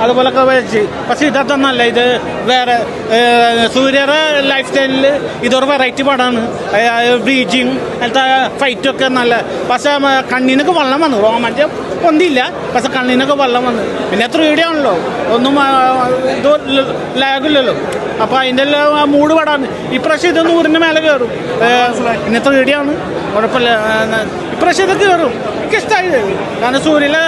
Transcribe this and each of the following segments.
അതുപോലൊക്കെ വെച്ച്. പക്ഷെ ഇതൊന്നല്ല, ഇത് വേറെ സൂര്യയുടെ ലൈഫ് സ്റ്റൈലിൽ ഇതൊരു വെറൈറ്റി പടമാണ്. ബ്രീച്ചിങ് അങ്ങനത്തെ ഫൈറ്റൊക്കെ നല്ല. പക്ഷെ കണ്ണിനൊക്കെ വെള്ളം വന്നു. റോമാഞ്ചം പൊന്തിയില്ല, പക്ഷെ കണ്ണിനൊക്കെ വെള്ളം വന്നു. പിന്നെ 3D ആണല്ലോ, ഒന്നും ഇത് ലാഗില്ലല്ലോ. അപ്പോൾ അതിൻ്റെ എല്ലാം മൂഡ് പടമാണ്. ഇപ്രാവശ്യം ഇത് 100ന് മേലെ കയറും. പിന്നെ 3D ആണ്, കുഴപ്പമില്ല. ഇപ്രാവശ്യം ഇത് കയറും. എനിക്കിഷ്ടമായി. കാരണം സൂര്യയിലെ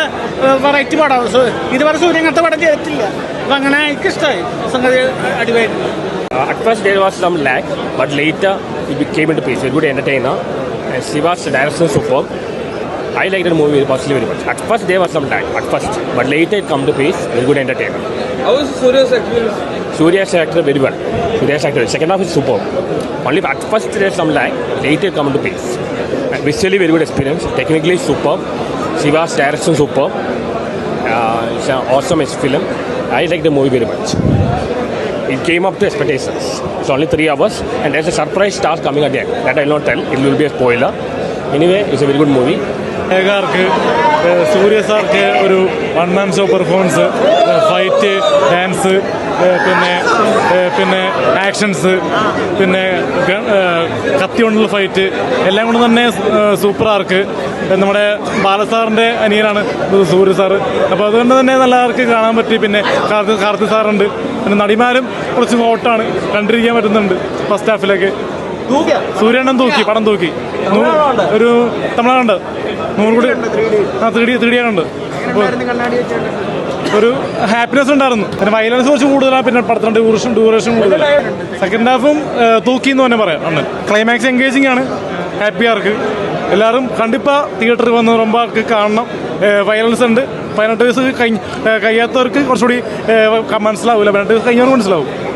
വെറൈറ്റി പടമാണ്. ഇതുവരെ സൂര്യ അങ്ങനത്തെ പടം ചെയ്തിട്ടില്ല. അപ്പം അങ്ങനെ എനിക്കിഷ്ടമായി. സംഗതി അടിപൊളിയായിട്ട്. At first there was some lag, but later it came into place. A good entertainer. And Siva's direction superb. I liked the movie personally very much. At first there was some lag, at first, but later it come to pace. Very good entertainer. How is Surya's experience? Surya's actor very well. Surya's actor. Second half is superb. Only at first there is some lag, later it come to pace. And visually very good experience. Technically superb. Siva's direction superb. It's an awesome film. I like the movie very much. It came up to expectations. It's only 3 hours, and there's a surprise star coming at the end. That I will not tell. It will be a spoiler. Anyway, it's a very good movie. സൂര്യ സാർക്ക് ഒരു 1-man show performance, fight, dance, പിന്നെ actions, പിന്നെ കത്തി കൊണ്ടുള്ള fight, എല്ലാം കൊണ്ട് തന്നെ super ആർക്ക്. നമ്മുടെ ബാലസാറിൻ്റെ അനിയനാണ് സൂര്യ സാറ്. അപ്പോൾ അതുകൊണ്ട് തന്നെ നല്ല ആർക്ക് കാണാൻ പറ്റി. പിന്നെ കാർത്തി സാറുണ്ട്. പിന്നെ നടിമാരും കുറച്ച് ഹോട്ടാണ്, കണ്ടിരിക്കാൻ പറ്റുന്നുണ്ട്. ഫസ്റ്റ് ഹാഫിലേക്ക് സൂര്യണ്ണൻ തൂക്കി, പടം തൂക്കി. ഒരു തമിഴ്നാടുണ്ട് 100 കൂടി 3D ഉണ്ട്. ഒരു ഹാപ്പിനെസ് ഉണ്ടായിരുന്നു. പിന്നെ വയലൻസ് കുറച്ച് കൂടുതലാണ്. പിന്നെ പടത്തിൻ്റെ ഡ്യൂറേഷൻ കൂടുതൽ. സെക്കൻഡ് ഹാഫും തൂക്കി എന്ന് തന്നെ പറയാം. അന്ന് ക്ലൈമാക്സ് എൻഗേജിങ് ആണ്. ഹാപ്പി ആർക്ക് എല്ലാവരും കണ്ടിപ്പോൾ തിയേറ്ററിൽ വന്ന് ரொம்ப ആൾക്ക് കാണണം. വയലൻസ് ഉണ്ട്. 18 വയസ്സ് കഴിയാത്തവർക്ക് കുറച്ചുകൂടി മനസ്സിലാവില്ല. 18 വയസ്സ് കഴിഞ്ഞവർക്ക് മനസ്സിലാവും.